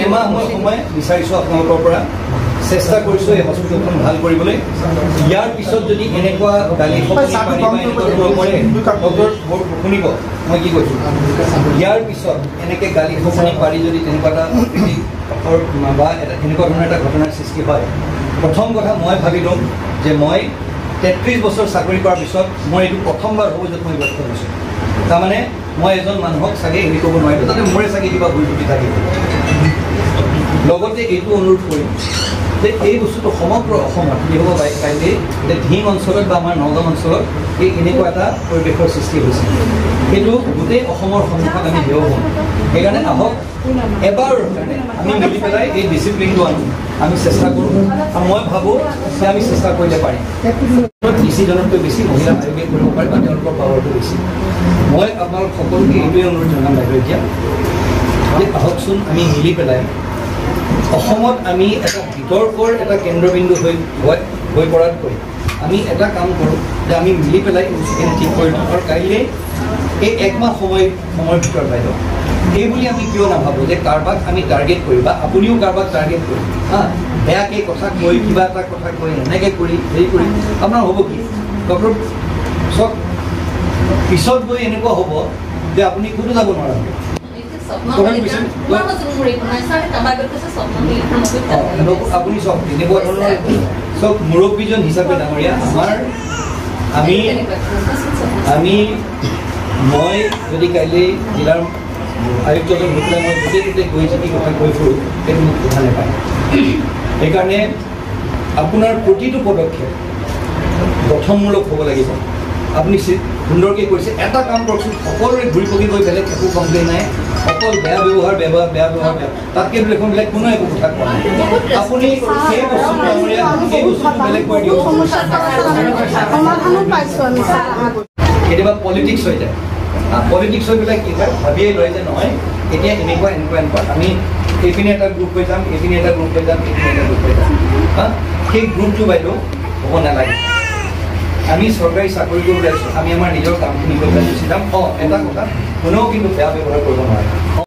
এমাহ মই সময় বিচাৰিছোঁ আপোনালোকৰ পৰা চেষ্টা কৰিছোঁ এই হস্পিটেলখন ভাল কৰিবলৈ ইয়াৰ পিছত যদি এনেকুৱা গালি শুনিব মই কি কৈছোঁ ইয়াৰ পিছত এনেকৈ গালি শোষণি পাৰি যদি তেনেকুৱা এটা বা এনেকুৱা ধৰণৰ এটা ঘটনাৰ সৃষ্টি হয় প্ৰথম কথা মই ভাবি ল'ম যে মই 33 বছৰ চাকৰি কৰাৰ পিছত মই এইটো প্ৰথমবাৰ হ'ব য'ত মই ব্যস্ত হৈছোঁ তাৰমানে মই এজন মানুহক চাগে হেৰি কৰিব নোৱাৰিলোঁ তাতে মোৰে চাগে কিবা ভুল ত্ৰুটি থাকিব লগতে এইটো অনুৰোধ কৰিম যে এই বস্তুটো সমগ্ৰ অসমত কি হ'ব কাইলৈ যে ধিং অঞ্চলত বা আমাৰ নগাঁও অঞ্চলত এই এনেকুৱা এটা পৰিৱেশৰ সৃষ্টি হৈছে সেইটো গোটেই অসমৰ সন্মুখত আমি থিয় হ'ম সেইকাৰণে আহক এবাৰৰ কাৰণে আমি মিলি পেলাই এই ডিচিপ্লিনটো আমি চেষ্টা কৰোঁ আৰু মই ভাবোঁ যে আমি চেষ্টা কৰিলে পাৰিম ডিচিজনতকৈ বেছি মহিলা আয়োগে কৰিব পাৰে বা তেওঁলোকৰ পাৱাৰটো বেছি মই আপোনালোক সকলোকে এইটোৱে অনুৰোধ জনাম বাইদেউ এতিয়া যে আহকচোন আমি মিলি পেলাই অসমত আমি এটা বিতৰ্কৰ এটা কেন্দ্ৰবিন্দু হৈ পৰাতকৈ আমি এটা কাম কৰোঁ যে আমি মিলি পেলাই বস্তুখিনি ঠিক কৰি লওঁ আৰু কাইলৈ এই একমাহ সময়ৰ ভিতৰত বাইদেউ এই বুলি আমি কিয় নাভাবোঁ যে কাৰোবাক আমি টাৰ্গেট কৰি বা আপুনিও কাৰোবাক টাৰ্গেট কৰি বেয়াকৈ কথা কৈ কিবা এটা কথা কৈ এনেকৈ কৰি হেৰি কৰি আপোনাৰ হ'ব কি ডক্টৰ চব পিছত গৈ এনেকুৱা হ'ব যে আপুনি ক'তো যাব নোৱাৰা আপুনি চব এনেকুৱা ধৰণৰ চব মুৰব্বীজন হিচাপে ডাঙৰীয়া মই যদি কাইলৈ জিলাৰ আয়ুক্তজন হৈ পেলাই মই গোটেই গৈ যদি কথা কৈ ফুৰোঁ সেইটো মোক কথা নাপায় সেইকাৰণে আপোনাৰ প্ৰতিটো পদক্ষেপ গঠনমূলক হ'ব লাগিব আপুনি সুন্দৰকৈ কৰিছে এটা কাম কৰকচোন সকলোৰে ঘূৰি পকি গৈ বেলেগ একো কমপ্লেইন নাই অকল বেয়া ব্যৱহাৰ তাতকৈ দেখোন বেলেগ কোনো একো কথা কোৱা নাই আপুনি সেই বস্তুটো বেলেগ কৰি দিয়ক কেতিয়াবা পলিটিক্স হৈ যায় পলিটিক্স হৈ পেলাই কি হয় ভাবিয়ে লয় যে নহয় এতিয়া এনেকুৱা আমি এইপিনে এটা গ্ৰুপ হৈ যাম এইপিনে এটা গ্ৰুপ হৈ যাম এইপিনে এটা গ্ৰুপ হৈ যাম সেই গ্ৰুপটো বাইদেউ হ'ব নালাগে আমি চৰকাৰী চাকৰি কৰিবলৈ আছোঁ আমি আমাৰ নিজৰ কামখিনি কৰি পেলাই গুচি যাম এটা কথা কোনেও কিন্তু বেয়া ব্যৱহাৰ কৰিব নোৱাৰে